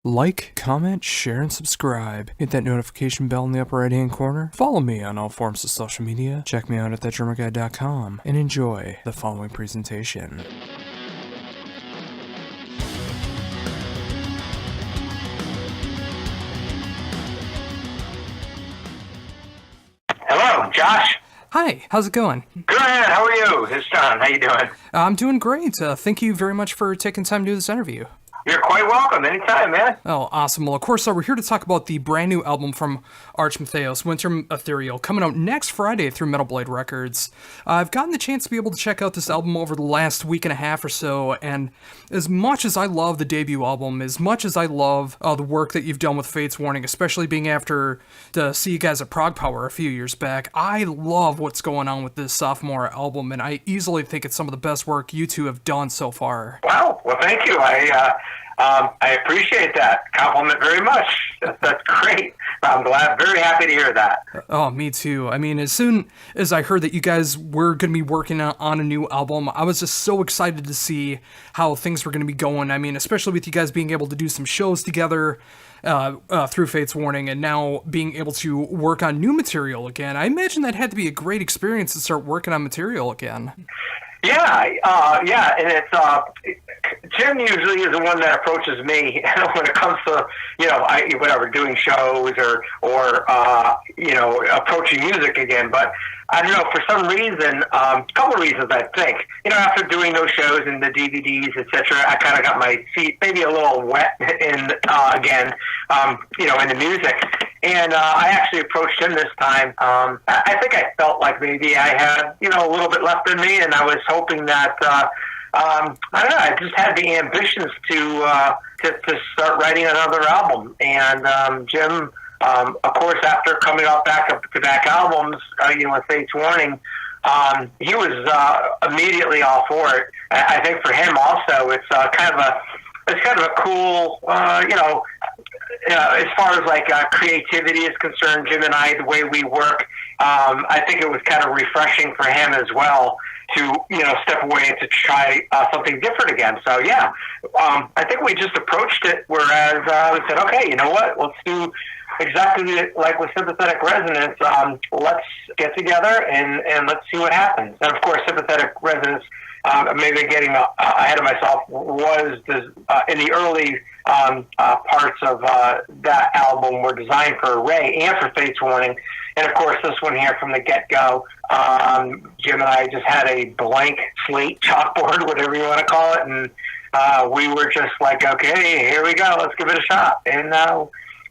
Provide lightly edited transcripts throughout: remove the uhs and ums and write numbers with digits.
Like, comment, share, and subscribe. Hit that notification bell in the upper right-hand corner. Follow me on all forms of social media. Check me out at thatdrummerguy.com and enjoy the following presentation. Hello, Josh. Hi, how's it going? Good. How are you? This is John. How you doing? I'm doing great. Thank you very much for taking time to do this interview. You're quite welcome. Anytime, man. Oh, awesome. Well, of course, we're here to talk about the brand new album from Arch Matheos, Winter Ethereal, coming out next Friday through Metal Blade Records. I've gotten the chance to be able to check out this album over the last week and a half or so, and as much as I love the debut album, as much as I love the work that you've done with Fates Warning, especially being after to see you guys at Prog Power a few years back, I love what's going on with this sophomore album, and I easily think it's some of the best work you two have done so far. Wow. Well, thank you. I appreciate that compliment very much. That's great. I'm very happy to hear that. Oh, me too. I mean, as soon as I heard that you guys were going to be working on a new album, I was just so excited to see how things were going to be going. I mean, especially with you guys being able to do some shows together through Fates Warning, and now being able to work on new material again. I imagine that had to be a great experience to start working on material again. Yeah, and it's Jim usually is the one that approaches me when it comes to doing shows or approaching music again. But I don't know, for some reason, a couple of reasons I think. After doing those shows and the DVDs, etc., I kind of got my feet maybe a little wet in the music. And I actually approached him this time. I think I felt like maybe I had, a little bit left in me, and I was hoping that, I don't know, I just had the ambitions to start writing another album. And Jim, of course, after coming off back-to-back albums, with Fates Warning, he was immediately all for it. I think for him also, it's kind of a cool, as far as like creativity is concerned, Jim and I, the way we work, I think it was kind of refreshing for him as well to, step away and to try something different again. So yeah, I think we just approached it, whereas we said, okay, you know what, let's do exactly like with Sympathetic Resonance. Let's get together and let's see what happens. And of course, Sympathetic Resonance, maybe getting ahead of myself, was in the early parts of that album were designed for Ray and for Fates Warning. And of course, this one here from the get-go, Jim and I just had a blank slate, chalkboard, whatever you want to call it, and we were just like, okay, here we go, let's give it a shot. And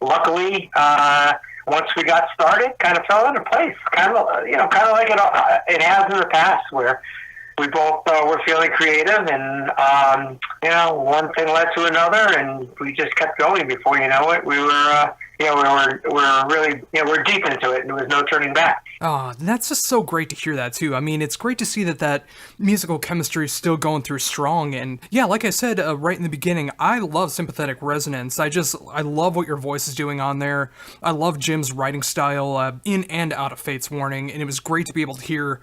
luckily, once we got started, kind of fell into place, kind of like it has in the past, where we both were feeling creative, and one thing led to another, and we just kept going. Before you know it, we were we're deep into it, and there was no turning back. Oh, that's just so great to hear that too. I mean, it's great to see that musical chemistry is still going through strong. And yeah, like I said right in the beginning, I love Sympathetic Resonance. I love what your voice is doing on there. I love Jim's writing style in and out of Fates Warning, and it was great to be able to hear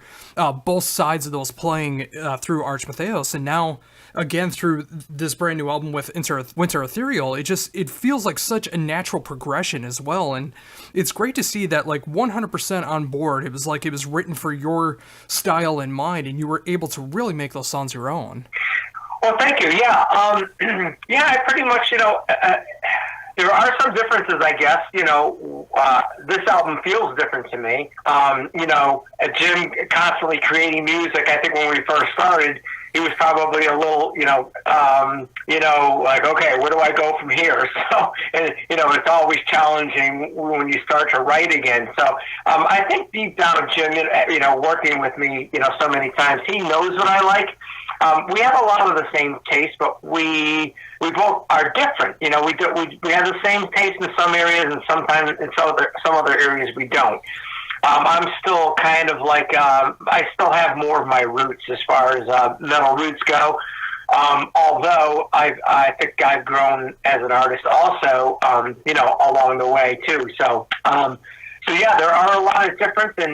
both sides of those playing through Arch Matheos, and now again through this brand new album with Winter Ethereal. It feels like such a natural progression as well, and it's great to see that like 100% on board. It was like it was written for your style in mind, and you were able to really make those songs your own. Well, thank you. Yeah, I pretty much, there are some differences, I guess. This album feels different to me. Jim constantly creating music. I think when we first started, he was probably a little, like, okay, where do I go from here? So, and, it's always challenging when you start to write again. So, I think deep down, Jim, working with me, so many times, he knows what I like. We have a lot of the same taste, but we both are different. We have the same taste in some areas, and sometimes in some other areas we don't. I'm still kind of like, I still have more of my roots as far as metal roots go. Although I think I've grown as an artist also, along the way too. So So yeah, there are a lot of differences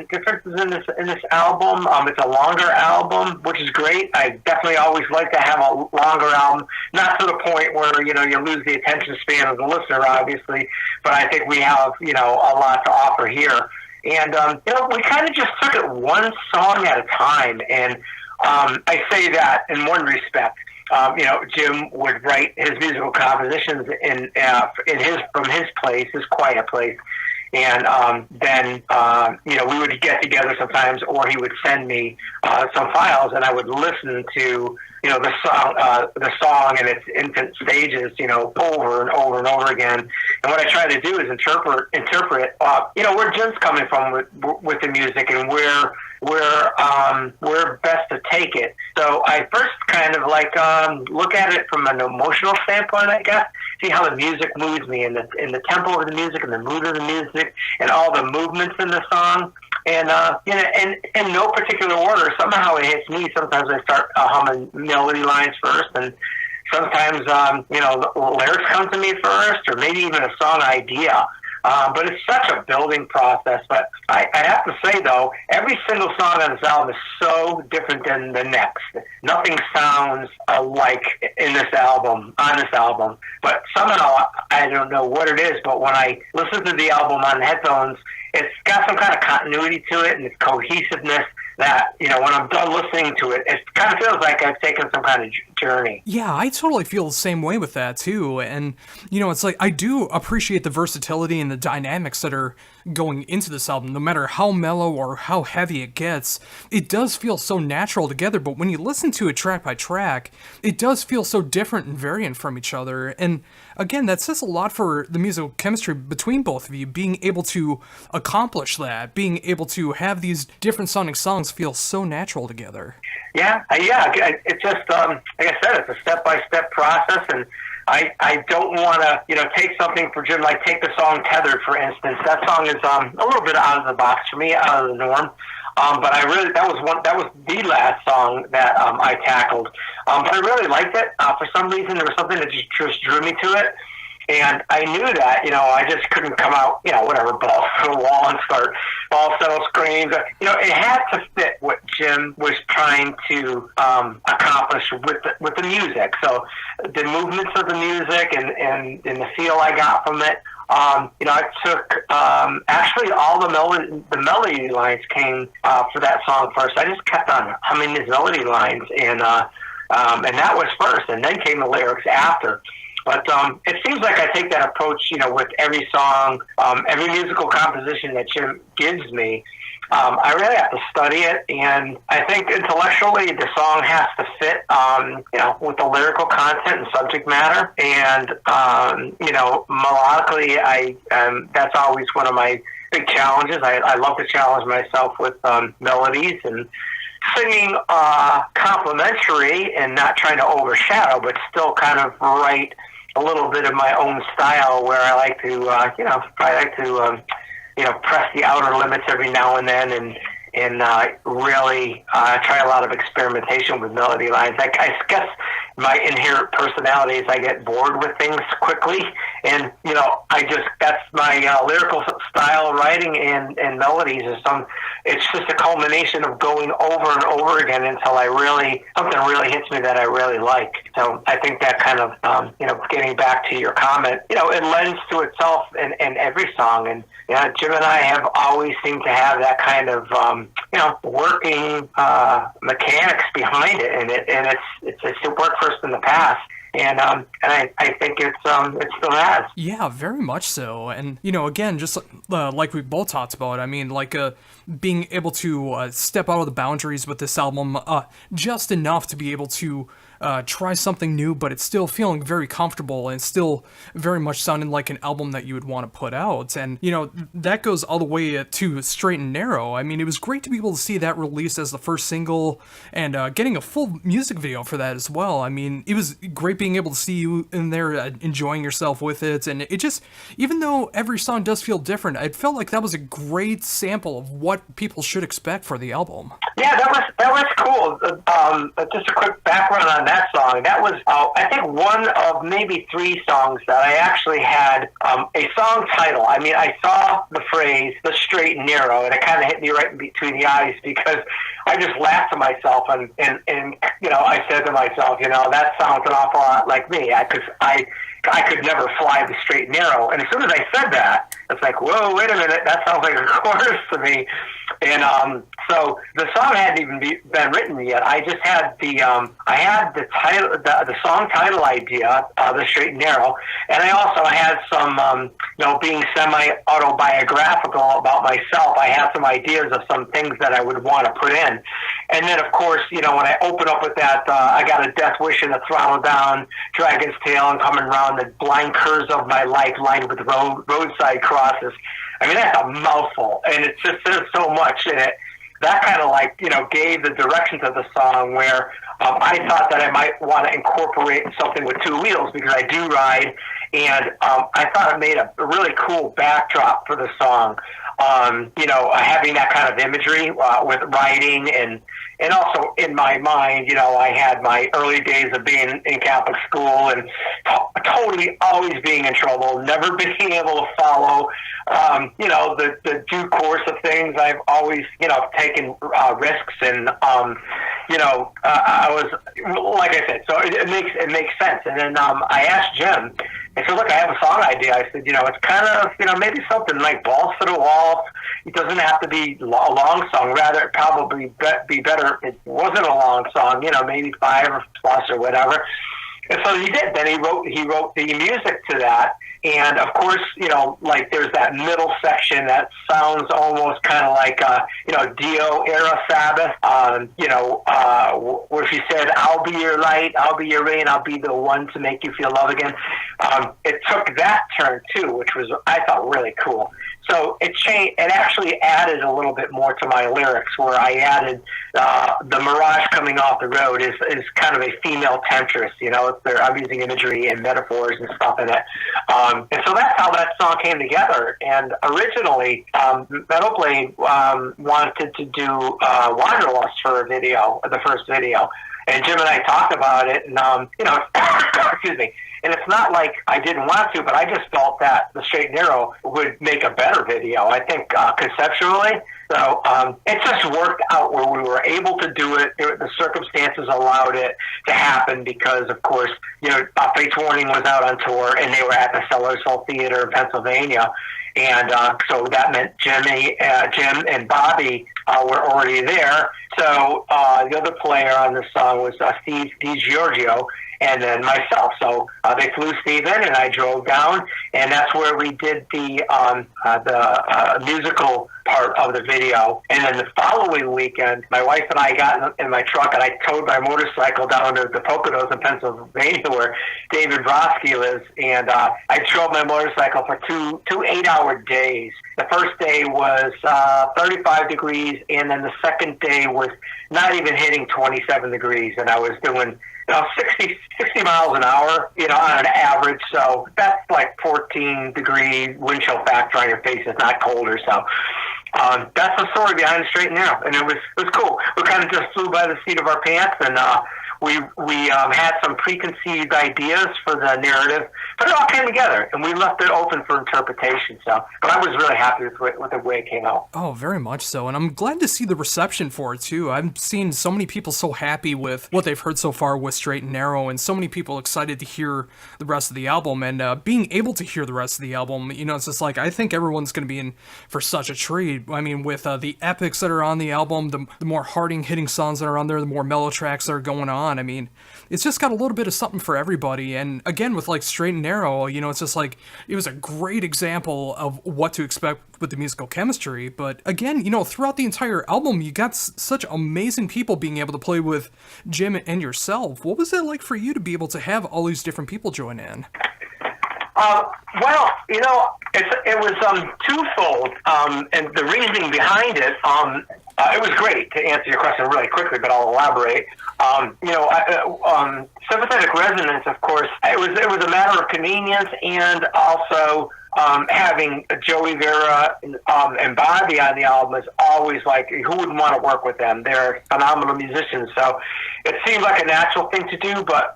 in this album. It's a longer album, which is great. I definitely always like to have a longer album, not to the point where you lose the attention span of the listener, obviously. But I think we have a lot to offer here, and we kind of just took it one song at a time. And I say that in one respect. Jim would write his musical compositions from his place, his quiet place. And then, we would get together sometimes, or he would send me some files, and I would listen to, the song in its infant stages, over and over and over again. And what I try to do is interpret, where Jim's coming from with the music and where best to take it. So I first kind of look at it from an emotional standpoint, I guess. See how the music moves me, and the tempo of the music, and the mood of the music, and all the movements in the song. And in no particular order, somehow it hits me. Sometimes I start humming melody lines first, and sometimes the lyrics come to me first, or maybe even a song idea. But it's such a building process. But I have to say, though, every single song on this album is so different than the next. Nothing sounds alike on this album. But somehow, I don't know what it is, but when I listen to the album on headphones, it's got some kind of continuity to it and its cohesiveness that, when I'm done listening to it, it kind of feels like I've taken some kind of journey. Yeah, I totally feel the same way with that, too. And, it's like I do appreciate the versatility and the dynamics that are going into this album. No matter how mellow or how heavy it gets, it does feel so natural together. But when you listen to it track by track, it does feel so different and variant from each other. And again, that says a lot for the musical chemistry between both of you, being able to accomplish that, being able to have these different sounding songs feel so natural together. Yeah. It's just, like I said, it's a step-by-step process, and I don't want to, take something for Jim, like take the song Tethered, for instance. That song is a little bit out of the box for me, out of the norm. But that was the last song that I tackled. But I really liked it. For some reason, there was something that just drew me to it. And I knew that, I just couldn't come out, whatever, balls to the wall and start falsetto screams. It had to fit what Jim was trying to accomplish with the music. So the movements of the music and the feel I got from it, I took actually all the melody lines came for that song first. I just kept on humming these melody lines, and that was first, and then came the lyrics after. But it seems like I take that approach, with every song, every musical composition that Jim gives me. I really have to study it, and I think intellectually the song has to fit, with the lyrical content and subject matter. And, melodically, that's always one of my big challenges. I love to challenge myself with melodies and singing complimentary and not trying to overshadow, but still kind of write a little bit of my own style, where I like to, press the outer limits every now and then, and really try a lot of experimentation with melody lines. I guess my inherent personality is I get bored with things quickly, and that's my lyrical style of writing and melodies is it's just a culmination of going over and over again until something really hits me that I really like. So I think that kind of getting back to your comment, it lends to itself in every song. And Jim and I have always seemed to have that kind of working mechanics behind it, and it's worked for us in the past. And I think it still has. Yeah, very much so. And, again, just like we both talked about, I mean, being able to step out of the boundaries with this album just enough to be able to try something new, but it's still feeling very comfortable and still very much sounding like an album that you would want to put out. And, that goes all the way to Straight and Narrow. I mean, it was great to be able to see that released as the first single and getting a full music video for that as well. I mean, it was great being able to see you in there enjoying yourself with it. And it just, even though every song does feel different, I felt like that was a great sample of what people should expect for the album. Yeah, that was cool. Just a quick background on that song. That was, I think, one of maybe 3 songs that I actually had a song title. I mean, I saw the phrase "the straight and narrow," and it kind of hit me right in between the eyes because I just laughed to myself, and I said to myself, that sounds an awful lot like me. I could never fly the straight and narrow. And as soon as I said that, it's like, whoa, wait a minute, that sounds like a chorus to me. And so the song hadn't even been written yet. I just had the title, the song title idea, the straight and narrow, and I also had some, being semi-autobiographical about myself. I had some ideas of some things that I would want to put in, and then of course, when I open up with that, I got a death wish and a throttle down, dragon's tail, and coming around the blind curves of my life, lined with roadside crosses. I mean, that's a mouthful, and it just says so much in it. That kind of gave the direction to the song where I thought that I might want to incorporate something with 2 wheels because I do ride, and I thought it made a really cool backdrop for the song. Having that kind of imagery with riding and also in my mind, I had my early days of being in Catholic school and totally always being in trouble, never being able to follow, the due course of things. I've always, taken risks, and I was, like I said, so it makes sense. And then I asked Jim. I said, look, I have a song idea. I said, it's kind of, maybe something like Balls to the Wall. It doesn't have to be a long song. Rather, it probably be better if it wasn't a long song, maybe 5 or plus or whatever. And so he did. Then he wrote the music to that. And of course, there's that middle section that sounds almost kind of like, Dio era Sabbath, where she said, "I'll be your light, I'll be your rain, I'll be the one to make you feel love again." It took that turn too, which was, I thought, really cool. So it changed. It actually added a little bit more to my lyrics, where I added the mirage coming off the road is kind of a female temptress. I'm using imagery and metaphors and stuff in it. And so that's how that song came together. And originally, Metal Blade wanted to do Wanderlust for a video, the first video. And Jim and I talked about it, and excuse me. And it's not like I didn't want to, but I just felt that the Straight and Narrow would make a better video, I think, conceptually. So it just worked out where we were able to do it. The circumstances allowed it to happen because, of course, Fates Warning was out on tour, and they were at the Sellersville Theater in Pennsylvania. And so that meant Jim and Bobby were already there. So the other player on the song was Steve DiGiorgio, and then myself. So they flew Steve in, and I drove down, and that's where we did the musical part of the video. And then the following weekend, my wife and I got in my truck, and I towed my motorcycle down to the Poconos in Pennsylvania, where David Brodsky lives, and I drove my motorcycle for two 8-hour days. The first day was 35 degrees, and then the second day was not even hitting 27 degrees, and I was doing 60 miles an hour, on an average. So that's like 14-degree wind chill factor on your face. It's not colder. So that's the story behind the Straight and Narrow. And it was cool. We kind of just flew by the seat of our pants, and we had some preconceived ideas for the narrative, but it all came together, and we left it open for interpretation. So, but I was really happy with the way it came out. Oh, very much so, and I'm glad to see the reception for it too. I've seen so many people so happy with what they've heard so far with Straight and Narrow, and so many people excited to hear the rest of the album, and being able to hear the rest of the album, it's just like, I think everyone's going to be in for such a treat. I mean, with the epics that are on the album, the more hitting songs that are on there, the more mellow tracks that are going on. I mean, it's just got a little bit of something for everybody. And again, with like Straight and Narrow, it's just like, it was a great example of what to expect with the musical chemistry. But again, throughout the entire album, you got such amazing people being able to play with Jim and yourself. What was it like for you to be able to have all these different people join in? Well, it was twofold, and the reasoning behind it, it was great, to answer your question really quickly, but I'll elaborate. Sympathetic resonance, of course, it was a matter of convenience, and also having Joey Vera and Bobby on the album is always like, who wouldn't want to work with them? They're phenomenal musicians. So it seemed like a natural thing to do, but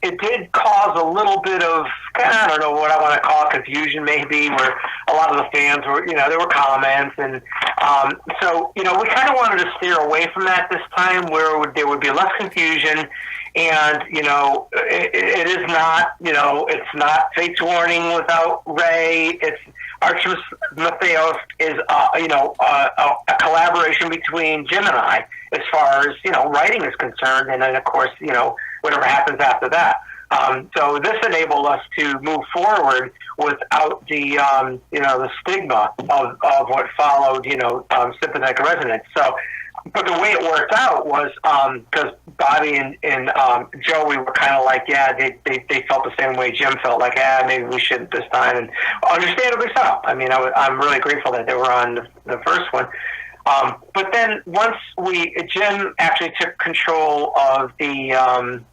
it did cause a little bit of, I don't know what I want to call it, confusion maybe, where a lot of the fans were, there were comments. And so, we kind of wanted to steer away from that this time, where there would be less confusion. And, it is not, it's not Fate's Warning without Ray. It's Archers Matheos is, a collaboration between Jim and I as far as, writing is concerned. And then, of course, whatever happens after that. So this enabled us to move forward without the, the stigma of what followed, sympathetic resonance. So, but the way it worked out was because Bobby and Joey were kind of like, they felt the same way Jim felt, like, maybe we shouldn't this time, and understandably so. I mean, I'm really grateful that they were on the first one. But then once Jim actually took control of the,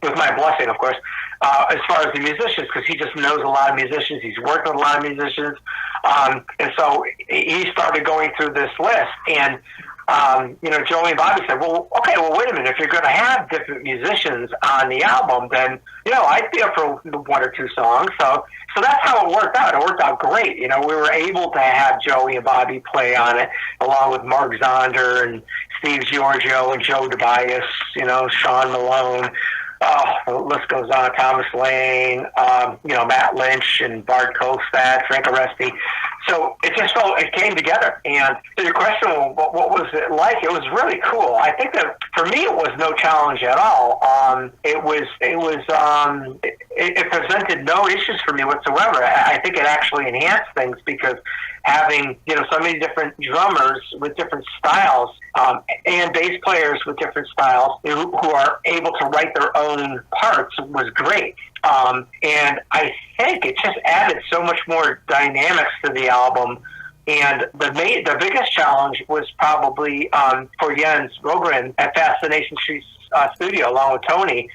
with my blessing, of course, as far as the musicians, because he just knows a lot of musicians. He's worked with a lot of musicians. And so he started going through this list. And, Joey and Bobby said, wait a minute. If you're going to have different musicians on the album, then, I'd be up for one or two songs. So that's how it worked out. It worked out great. We were able to have Joey and Bobby play on it, along with Mark Zonder and Steve Giorgio and Joe Tobias, Sean Malone. The list goes on. Thomas Lane, Matt Lynch and Bart Kolstad, Frank Aresti. So it came together. And to your question, what was it like? It was really cool. I think that for me, it was no challenge at all. It presented no issues for me whatsoever. I think it actually enhanced things because having, so many different drummers with different styles, and bass players with different styles who are able to write their own parts was great. And I think it just added so much more dynamics to the album. And the biggest challenge was probably for Jens Rogren at Fascination Street Studio, along with Tony,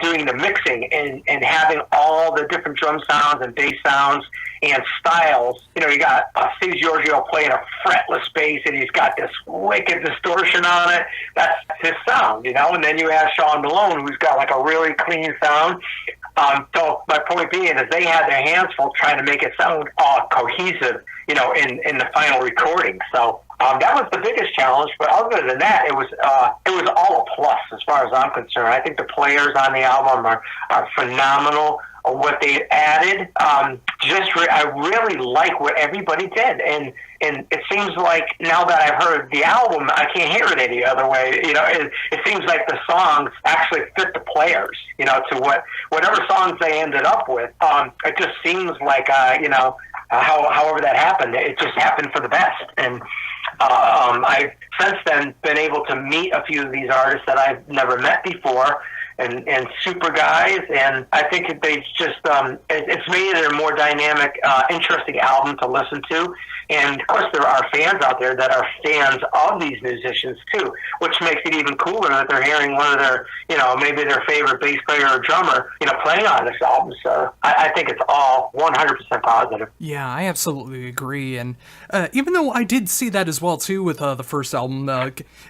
doing the mixing and having all the different drum sounds and bass sounds and styles. You got Steve Giorgio playing a fretless bass, and he's got this wicked distortion on it. That's his sound, And then you have Sean Malone, who's got like a really clean sound. So my point being is they had their hands full trying to make it sound cohesive, in the final recording. So that was the biggest challenge. But other than that, it was all a plus as far as I'm concerned. I think the players on the album are phenomenal. What they added, I really like what everybody did, and it seems like now that I've heard the album, I can't hear it any other way. It seems like the songs actually fit the players, to whatever songs they ended up with. It just seems like however that happened, it just happened for the best. And I've since then been able to meet a few of these artists that I've never met before. And super guys, and I think they just it's made it a more dynamic, interesting album to listen to. And of course, there are fans out there that are fans of these musicians too, which makes it even cooler that they're hearing one of their, maybe their favorite bass player or drummer, playing on this album. So I think it's all 100% positive. Yeah, I absolutely agree. And even though I did see that as well too with the first album,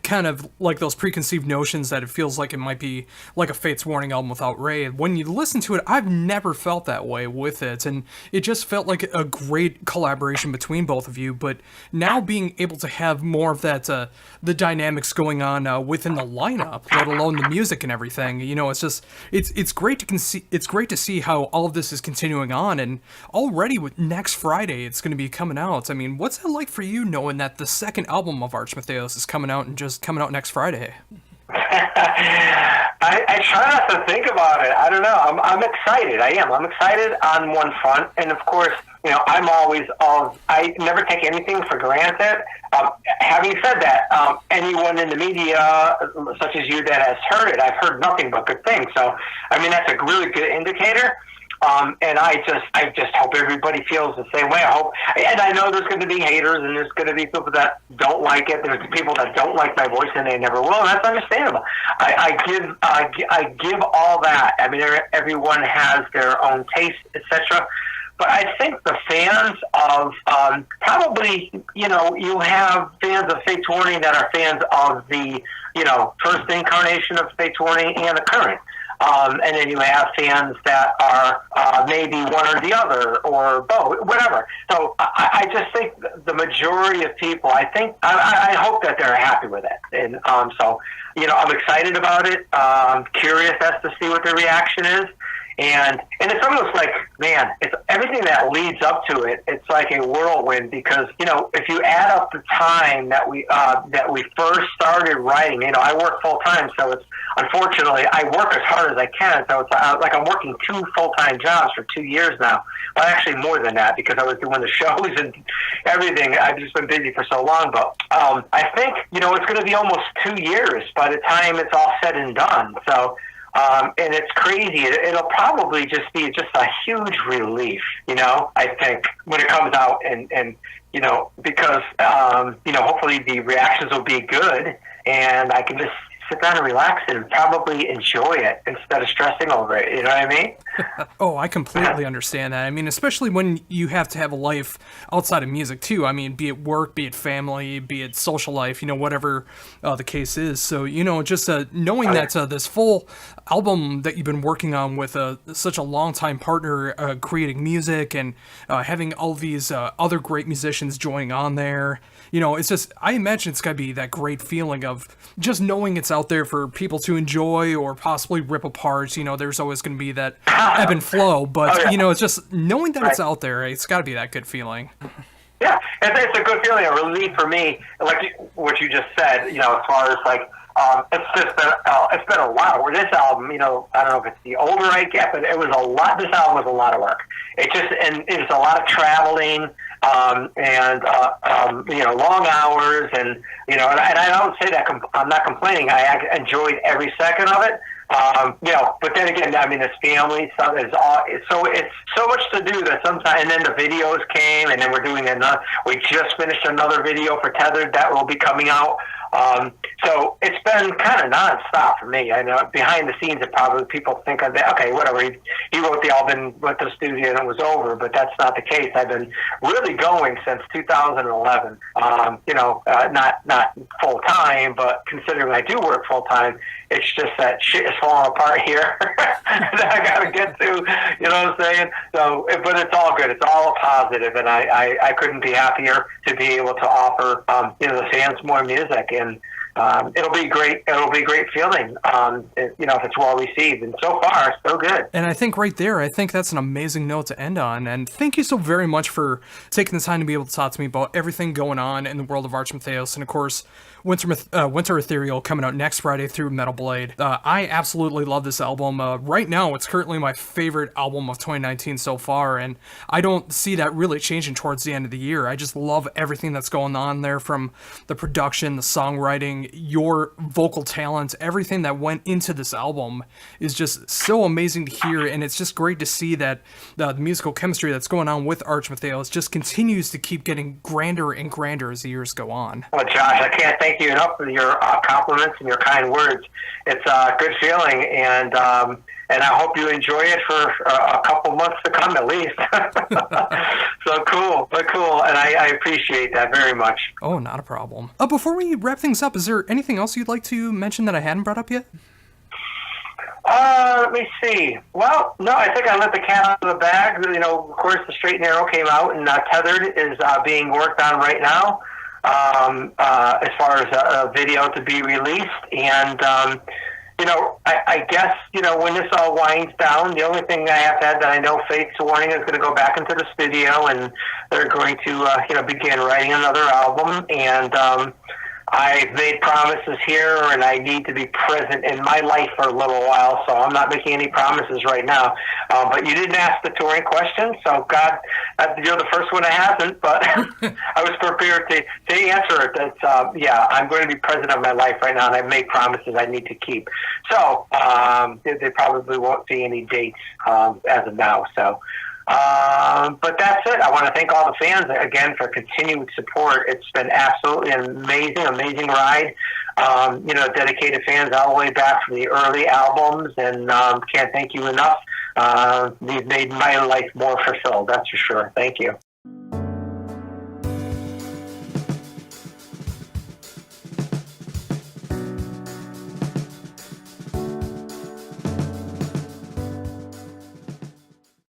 kind of like those preconceived notions that it feels like it might be like a Fate's Warning album without Ray. When you listen to it, I've never felt that way with it, and it just felt like a great collaboration between both of you. But now being able to have more of that, the dynamics going on within the lineup, let alone the music and everything, it's just it's great to see how all of this is continuing on, and already with next Friday it's going to be coming out. I mean, what's it like for you knowing that the second album of Arch Matheos is coming out next Friday? I try not to think about it. I don't know. I'm excited. I am. I'm excited on one front, and of course, I'm always I never take anything for granted. Having said that, anyone in the media, such as you, that has heard it, I've heard nothing but good things. So, I mean, that's a really good indicator. And I just hope everybody feels the same way. I hope, and I know there's going to be haters, and there's going to be people that don't like it. There's people that don't like my voice, and they never will. And that's understandable. I give all that. I mean, everyone has their own taste, etc. But I think the fans of probably, you have fans of Fates Warning that are fans of the, first incarnation of Fates Warning and the current. And then you have fans that are maybe one or the other or both, whatever. So I just think the majority of people, I hope that they're happy with it. And so, I'm excited about it. Curious as to see what the reaction is. And it's almost like, man, it's everything that leads up to it. It's like a whirlwind because, if you add up the time that we first started writing, I work full time. So it's, unfortunately, I work as hard as I can. So it's like I'm working 2 full-time jobs for 2 years now. Well, actually more than that because I was doing the shows and everything. I've just been busy for so long. But I think, it's going to be almost 2 years by the time it's all said and done. So, and it's crazy. It'll probably just be a huge relief, I think, when it comes out and because, hopefully the reactions will be good and I can just sit down and relax and probably enjoy it instead of stressing over it. You know what I mean? Oh, I completely understand that. I mean, especially when you have to have a life outside of music too. I mean, be it work, be it family, be it social life, whatever the case is. So, just knowing that this full album that you've been working on with such a long-time partner creating music and having all these other great musicians joining on there, it's just, I imagine it's got to be that great feeling of just knowing it's out there for people to enjoy or possibly rip apart. There's always going to be that ebb and flow, but it's just knowing that it's out there. It's got to be that good feeling. Yeah, it's a good feeling, a relief for me, like what you just said. As far as like, it's been a while. Where this album, I don't know if it's the older I get, but it was a lot. This album was a lot of work. It's a lot of traveling. Long hours, and I don't say that I'm not complaining. I enjoyed every second of it. But then again, I mean, it's family stuff. It's so much to do that sometimes. And then the videos came, and then we're doing another. We just finished another video for Tethered that will be coming out. So it's been kind of nonstop for me. I know behind the scenes, it probably people think of that. Okay, whatever. He wrote the album, went to the studio, and it was over. But that's not the case. I've been really going since 2011. Not full time, but considering I do work full time, it's just that shit is falling apart here that I got to get to. You know what I'm saying? So, but it's all good. It's all positive, and I couldn't be happier to be able to offer the fans more music. And it'll be great. It'll be a great feeling, if it's well received. And so far, so good. And I think right there, I think that's an amazing note to end on. And thank you so very much for taking the time to be able to talk to me about everything going on in the world of Arch Matheos. And of course, Winter Ethereal coming out next Friday through Metal Blade. I absolutely love this album. Right now, it's currently my favorite album of 2019 so far, and I don't see that really changing towards the end of the year. I just love everything that's going on there, from the production, the songwriting, your vocal talent, everything that went into this album is just so amazing to hear, and it's just great to see that the musical chemistry that's going on with Arch Matheos just continues to keep getting grander and grander as the years go on. Well, Josh, I can't thank you enough for your compliments and your kind words. It's a good feeling, and I hope you enjoy it for a couple months to come at least. So cool, and I appreciate that very much. Oh, not a problem. Before we wrap things up, is there anything else you'd like to mention that I hadn't brought up yet? Let me see. Well, no, I think I let the cat out of the bag. Of course, the Straight and Narrow came out, and Tethered is being worked on right now. As far as a video to be released. And, I guess, when this all winds down, the only thing I have to add that I know Fates Warning is going to go back into the studio, and they're going to, begin writing another album. And I've made promises here, and I need to be present in my life for a little while, so I'm not making any promises right now. But you didn't ask the touring question, so God, you're the first one that hasn't, but I was prepared to answer it. That's, I'm going to be present in my life right now, and I've made promises I need to keep. So they probably won't see any dates as of now, so... but that's it. I want to thank all the fans again for continued support. It's been absolutely an amazing ride. Dedicated fans all the way back from the early albums, and can't thank you enough You've made my life more fulfilled. That's for sure. Thank you.